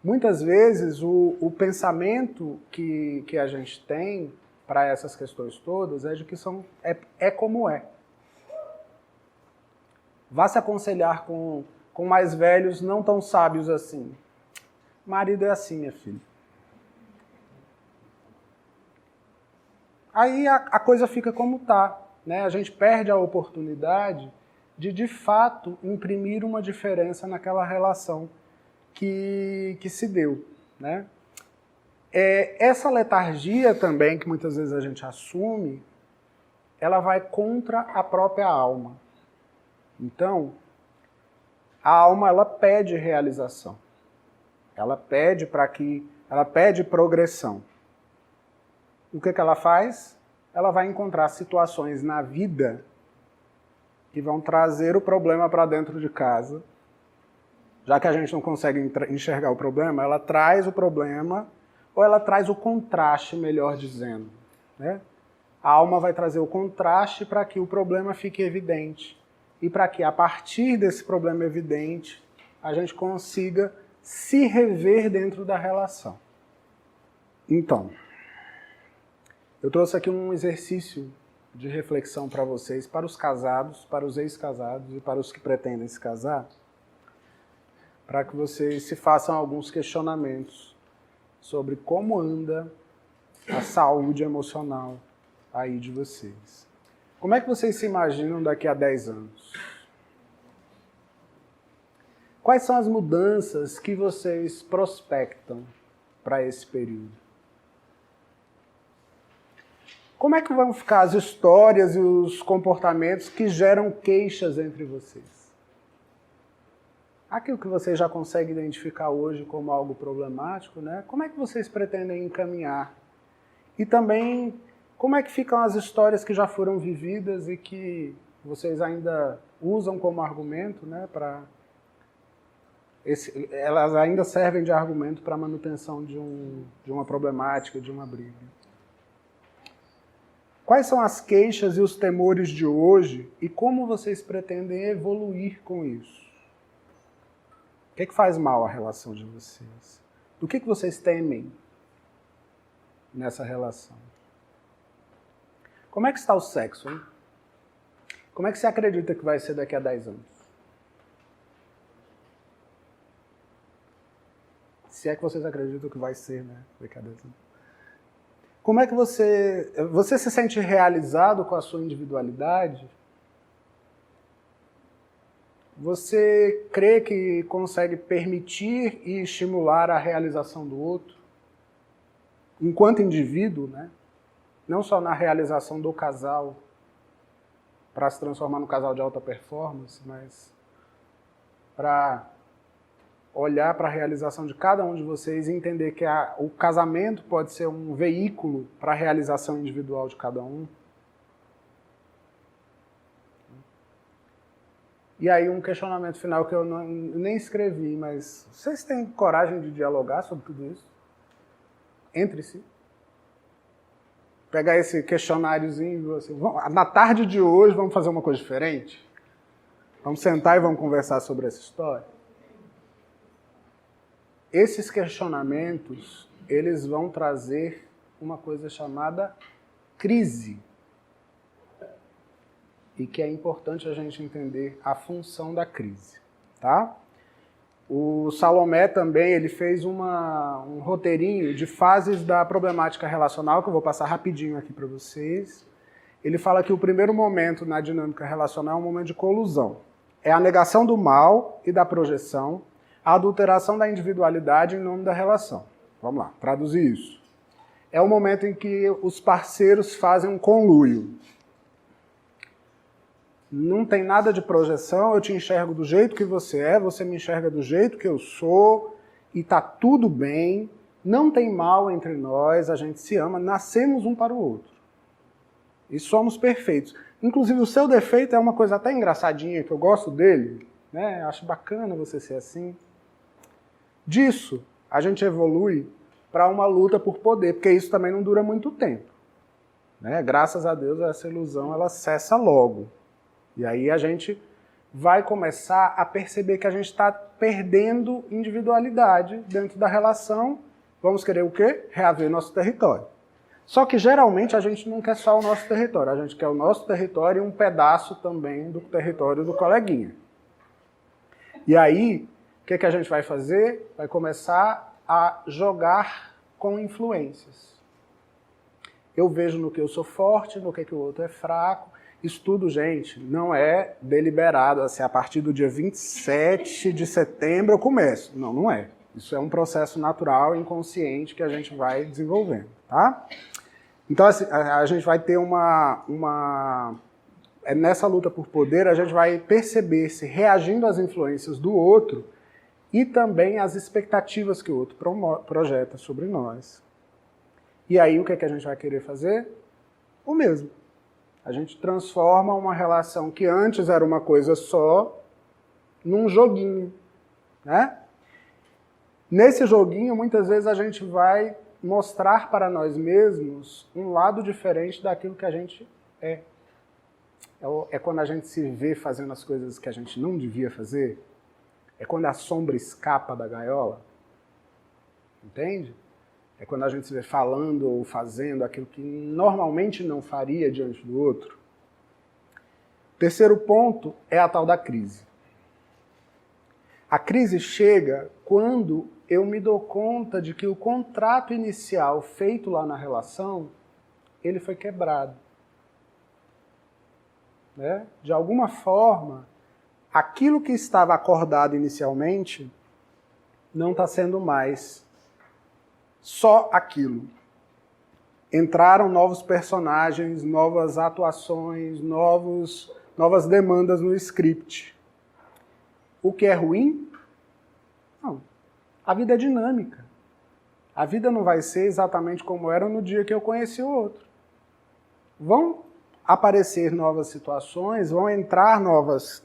Muitas vezes o pensamento que a gente tem para essas questões todas é de que é como é. Vá se aconselhar com mais velhos não tão sábios assim. Marido é assim, minha filha. Aí a coisa fica como está, né? A gente perde a oportunidade de fato, imprimir uma diferença naquela relação que se deu, né? Essa letargia também, que muitas vezes a gente assume, ela vai contra a própria alma. Então, a alma, ela pede realização. Ela pede progressão. O que ela faz? Ela vai encontrar situações na vida que vão trazer o problema para dentro de casa. Já que a gente não consegue enxergar o problema, ela traz o problema, ou ela traz o contraste, melhor dizendo, né? A alma vai trazer o contraste para que o problema fique evidente. E para que, a partir desse problema evidente, a gente consiga se rever dentro da relação. Então, eu trouxe aqui um exercício de reflexão para vocês, para os casados, para os ex-casados e para os que pretendem se casar, para que vocês se façam alguns questionamentos sobre como anda a saúde emocional aí de vocês. Como é que vocês se imaginam daqui a 10 anos? Quais são as mudanças que vocês prospectam para esse período? Como é que vão ficar as histórias e os comportamentos que geram queixas entre vocês? Aquilo que vocês já conseguem identificar hoje como algo problemático, né? Como é que vocês pretendem encaminhar? E também, como é que ficam as histórias que já foram vividas e que vocês ainda usam como argumento, né? Elas ainda servem de argumento para a manutenção de uma problemática, de uma briga. Quais são as queixas e os temores de hoje e como vocês pretendem evoluir com isso? O que faz mal à relação de vocês? Do que vocês temem nessa relação? Como é que está o sexo, hein? Como é que você acredita que vai ser daqui a 10 anos? Se é que vocês acreditam que vai ser, né? Daqui a 10 anos. Como é que você se sente realizado com a sua individualidade? Você crê que consegue permitir e estimular a realização do outro? Enquanto indivíduo, né? Não só na realização do casal, para se transformar num casal de alta performance, mas para olhar para a realização de cada um de vocês e entender que o casamento pode ser um veículo para a realização individual de cada um. E aí um questionamento final que eu nem escrevi, mas vocês têm coragem de dialogar sobre tudo isso? Entre si? Pegar esse questionáriozinho, assim, na tarde de hoje vamos fazer uma coisa diferente? Vamos sentar e vamos conversar sobre essa história? Esses questionamentos, eles vão trazer uma coisa chamada crise. E que é importante a gente entender a função da crise, tá? O Salomé também, ele fez um roteirinho de fases da problemática relacional, que eu vou passar rapidinho aqui para vocês. Ele fala que o primeiro momento na dinâmica relacional é um momento de colusão. É a negação do mal e da projeção, a adulteração da individualidade em nome da relação. Vamos lá, traduzir isso. É o momento em que os parceiros fazem um conluio. Não tem nada de projeção, eu te enxergo do jeito que você me enxerga do jeito que eu sou, e tá tudo bem, não tem mal entre nós, a gente se ama, nascemos um para o outro. E somos perfeitos. Inclusive o seu defeito é uma coisa até engraçadinha, que eu gosto dele, né? Acho bacana você ser assim. Disso, a gente evolui para uma luta por poder, porque isso também não dura muito tempo, né? Graças a Deus, essa ilusão ela cessa logo. E aí a gente vai começar a perceber que a gente está perdendo individualidade dentro da relação. Vamos querer o quê? Reaver nosso território. Só que geralmente a gente não quer só o nosso território, a gente quer o nosso território e um pedaço também do território do coleguinha. E aí, o que a gente vai fazer? Vai começar a jogar com influências. Eu vejo no que eu sou forte, no que o outro é fraco. Isso tudo, gente, não é deliberado, assim, a partir do dia 27 de setembro eu começo. Não, não é. Isso é um processo natural, inconsciente, que a gente vai desenvolvendo, tá? Então, assim, a gente vai ter nessa luta por poder, a gente vai perceber-se reagindo às influências do outro e também às expectativas que o outro projeta sobre nós. E aí, o que a gente vai querer fazer? O mesmo. A gente transforma uma relação que antes era uma coisa só num joguinho, né? Nesse joguinho, muitas vezes a gente vai mostrar para nós mesmos um lado diferente daquilo que a gente é. É quando a gente se vê fazendo as coisas que a gente não devia fazer. É quando a sombra escapa da gaiola. Entende? É quando a gente se vê falando ou fazendo aquilo que normalmente não faria diante do outro. Terceiro ponto é a tal da crise. A crise chega quando eu me dou conta de que o contrato inicial feito lá na relação, ele foi quebrado. Né? De alguma forma, aquilo que estava acordado inicialmente não está sendo mais só aquilo. Entraram novos personagens, novas atuações, novas demandas no script. O que é ruim? Não. A vida é dinâmica. A vida não vai ser exatamente como era no dia que eu conheci o outro. Vão aparecer novas situações, vão entrar novas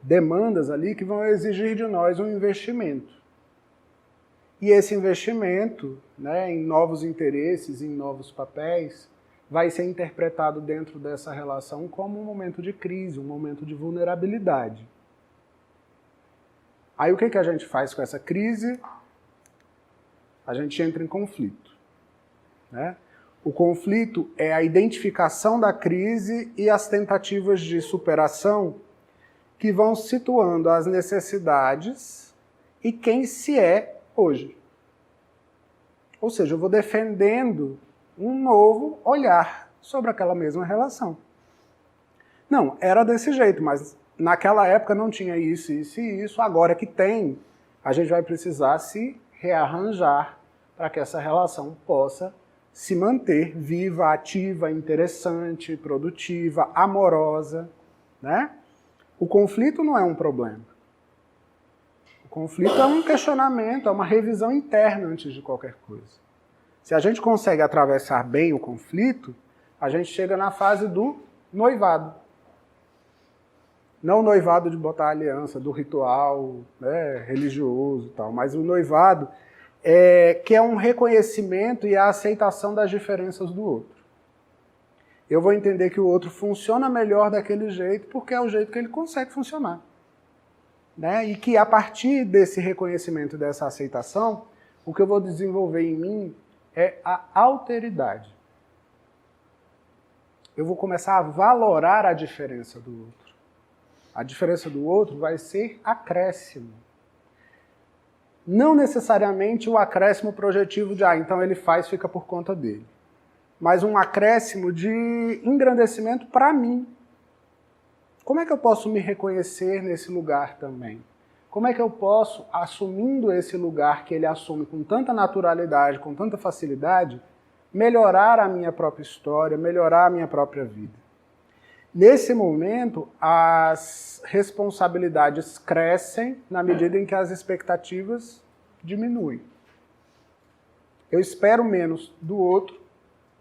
demandas ali que vão exigir de nós um investimento. E esse investimento, né, em novos interesses, em novos papéis, vai ser interpretado dentro dessa relação como um momento de crise, um momento de vulnerabilidade. Aí o que a gente faz com essa crise? A gente entra em conflito. Né? O conflito é a identificação da crise e as tentativas de superação que vão situando as necessidades e quem se é hoje. Ou seja, eu vou defendendo um novo olhar sobre aquela mesma relação. Não, era desse jeito, mas naquela época não tinha isso, isso e isso. Agora que tem, a gente vai precisar se rearranjar para que essa relação possa se manter viva, ativa, interessante, produtiva, amorosa, né? O conflito não é um problema. O conflito é um questionamento, é uma revisão interna antes de qualquer coisa. Se a gente consegue atravessar bem o conflito, a gente chega na fase do noivado. Não o noivado de botar a aliança, do ritual, né, religioso e tal, mas o noivado que é um reconhecimento e a aceitação das diferenças do outro. Eu vou entender que o outro funciona melhor daquele jeito porque é o jeito que ele consegue funcionar. Né? E que a partir desse reconhecimento, dessa aceitação, o que eu vou desenvolver em mim é a alteridade. Eu vou começar a valorar a diferença do outro. A diferença do outro vai ser acréscimo. Não necessariamente o acréscimo projetivo de, então ele faz, fica por conta dele. Mas um acréscimo de engrandecimento para mim. Como é que eu posso me reconhecer nesse lugar também? Como é que eu posso, assumindo esse lugar que ele assume com tanta naturalidade, com tanta facilidade, melhorar a minha própria história, melhorar a minha própria vida? Nesse momento, as responsabilidades crescem na medida em que as expectativas diminuem. Eu espero menos do outro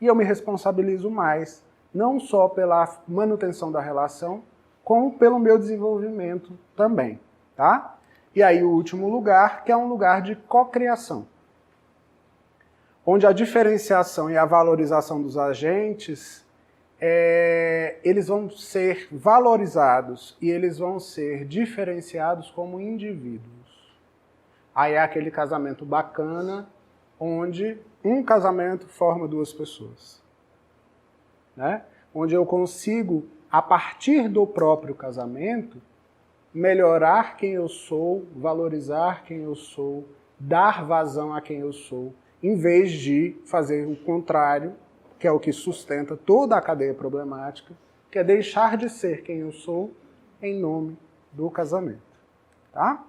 e eu me responsabilizo mais, não só pela manutenção da relação, como pelo meu desenvolvimento também. Tá? E aí o último lugar, que é um lugar de cocriação, onde a diferenciação e a valorização dos agentes eles vão ser valorizados e eles vão ser diferenciados como indivíduos. Aí é aquele casamento bacana, onde um casamento forma duas pessoas. Né? Onde eu consigo, a partir do próprio casamento, melhorar quem eu sou, valorizar quem eu sou, dar vazão a quem eu sou, em vez de fazer o contrário, que é o que sustenta toda a cadeia problemática, que é deixar de ser quem eu sou em nome do casamento. Tá?